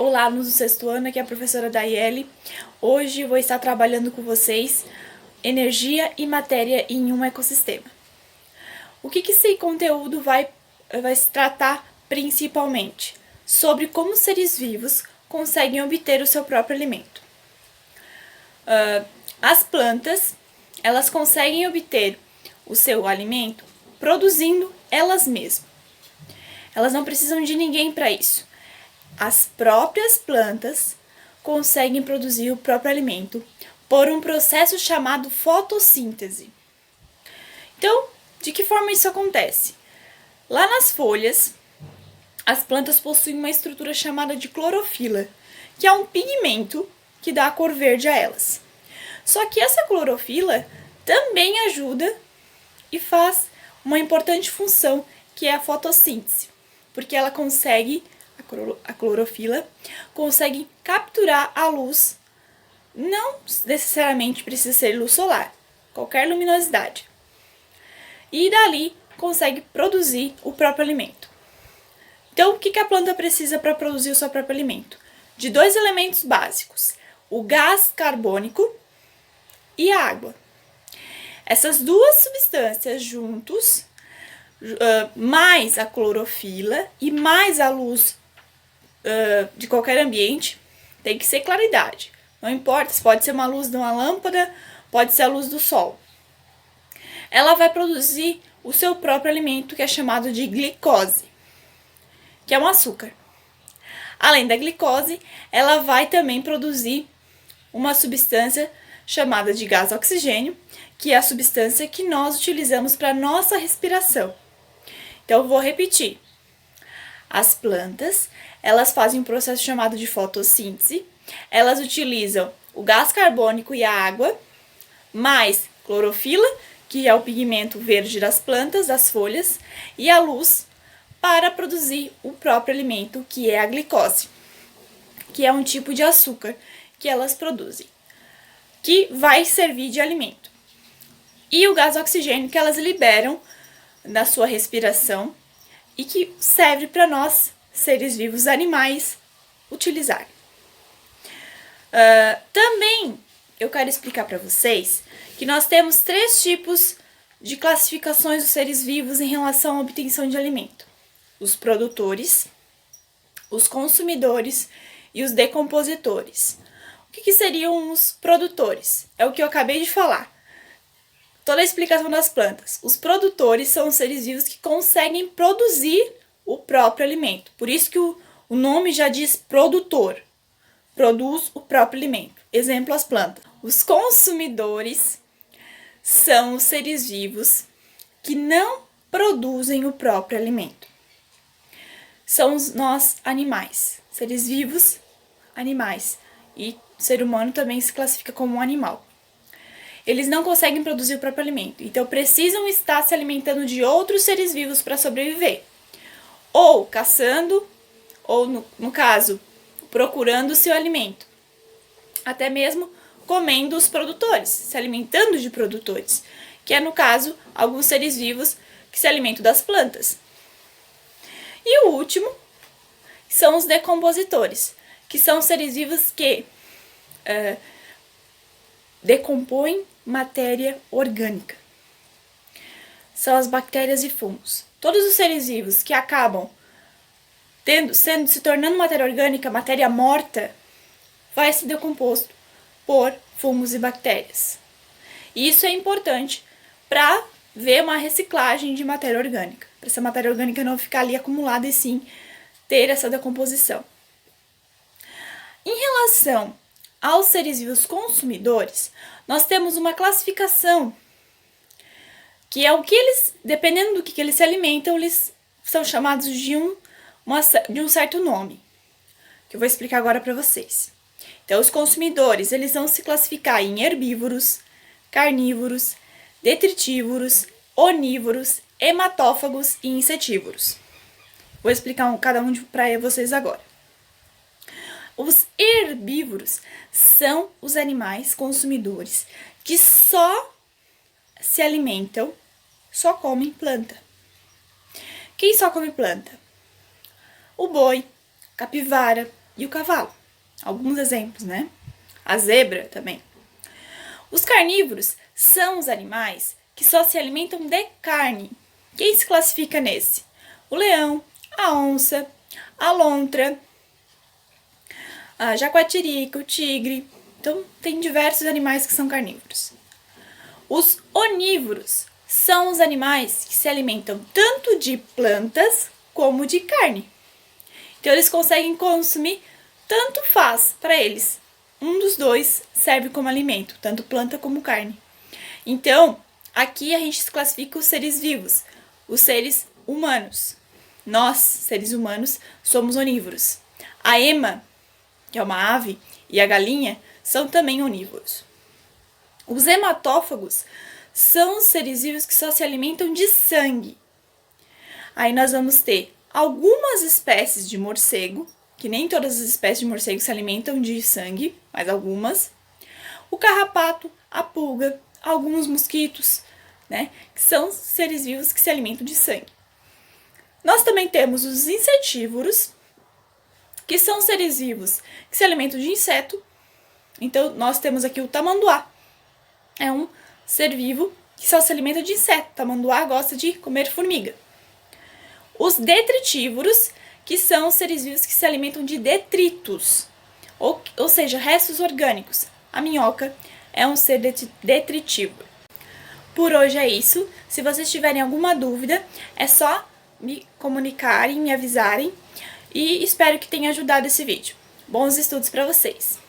Olá, alunos do sexto ano, aqui é a professora Daiele. Hoje eu vou estar trabalhando com vocês energia e matéria em um ecossistema. O que esse conteúdo vai se tratar principalmente? Sobre como seres vivos conseguem obter o seu próprio alimento. As plantas, elas conseguem obter o seu alimento produzindo elas mesmas. Elas não precisam de ninguém para isso. As próprias plantas conseguem produzir o próprio alimento por um processo chamado fotossíntese. Então, de que forma isso acontece? Lá nas folhas, as plantas possuem uma estrutura chamada de clorofila, que é um pigmento que dá a cor verde a elas. Só que essa clorofila também ajuda e faz uma importante função, que é a fotossíntese, porque ela consegue, a clorofila, consegue capturar a luz, não necessariamente precisa ser luz solar, qualquer luminosidade, e dali consegue produzir o próprio alimento. Então, o que a planta precisa para produzir o seu próprio alimento? De dois elementos básicos, o gás carbônico e a água. Essas duas substâncias juntos, mais a clorofila e mais a luz de qualquer ambiente, tem que ser claridade. Não importa, pode ser uma luz de uma lâmpada, pode ser a luz do sol. Ela vai produzir o seu próprio alimento, que é chamado de glicose, que é um açúcar. Além da glicose, ela vai também produzir uma substância chamada de gás oxigênio, que é a substância que nós utilizamos para nossa respiração. Então, eu vou repetir. As plantas, elas fazem um processo chamado de fotossíntese. Elas utilizam o gás carbônico e a água, mais clorofila, que é o pigmento verde das plantas, das folhas, e a luz para produzir o próprio alimento, que é a glicose, que é um tipo de açúcar que elas produzem, que vai servir de alimento. E o gás oxigênio que elas liberam na sua respiração e que serve para nós, seres vivos, animais, utilizar. Também eu quero explicar para vocês que nós temos 3 tipos de classificações dos seres vivos em relação à obtenção de alimento: os produtores, os consumidores e os decompositores. O que seriam os produtores? É o que eu acabei de falar. Toda a explicação das plantas. Os produtores são os seres vivos que conseguem produzir o próprio alimento. Por isso que o nome já diz produtor. Produz o próprio alimento. Exemplo, as plantas. Os consumidores são os seres vivos que não produzem o próprio alimento. São nós, animais. Seres vivos, animais. E o ser humano também se classifica como um animal. Eles não conseguem produzir o próprio alimento, então precisam estar se alimentando de outros seres vivos para sobreviver. Ou caçando, ou no caso, procurando o seu alimento. Até mesmo comendo os produtores, se alimentando de produtores, que é, no caso, alguns seres vivos que se alimentam das plantas. E o último são os decompositores, que são seres vivos que decompõem matéria orgânica. São as bactérias e fungos. Todos os seres vivos que acabam se tornando matéria orgânica, matéria morta, vai ser decomposto por fungos e bactérias. E isso é importante para ver uma reciclagem de matéria orgânica, para essa matéria orgânica não ficar ali acumulada e sim ter essa decomposição. Em relação aos seres vivos consumidores, nós temos uma classificação, que é o que eles, dependendo do que eles se alimentam, eles são chamados de um certo nome, que eu vou explicar agora para vocês. Então, os consumidores, eles vão se classificar em herbívoros, carnívoros, detritívoros, onívoros, hematófagos e insetívoros. Vou explicar cada um para vocês agora. Os herbívoros são os animais consumidores que só se alimentam, só comem planta. Quem só come planta? O boi, capivara, e o cavalo. Alguns exemplos, né? A zebra também. Os carnívoros são os animais que só se alimentam de carne. Quem se classifica nesse? O leão, a onça, a lontra, a jaguatirica, o tigre. Então, tem diversos animais que são carnívoros. Os onívoros são os animais que se alimentam tanto de plantas como de carne. Então, eles conseguem consumir, tanto faz para eles. Um dos dois serve como alimento, tanto planta como carne. Então, aqui a gente classifica os seres vivos, os seres humanos. Nós, seres humanos, somos onívoros. A ema, que é uma ave, e a galinha são também onívoros. Os hematófagos são os seres vivos que só se alimentam de sangue. Aí nós vamos ter algumas espécies de morcego, que nem todas as espécies de morcego se alimentam de sangue, mas algumas. O carrapato, a pulga, alguns mosquitos, né, que são seres vivos que se alimentam de sangue. Nós também temos os insetívoros, que são seres vivos que se alimentam de inseto. Então, nós temos aqui o tamanduá. É um ser vivo que só se alimenta de inseto. O tamanduá gosta de comer formiga. Os detritívoros, que são seres vivos que se alimentam de detritos, ou seja, restos orgânicos. A minhoca é um ser detritívoro. Por hoje é isso. Se vocês tiverem alguma dúvida, é só me comunicarem, me avisarem. E espero que tenha ajudado esse vídeo. Bons estudos para vocês!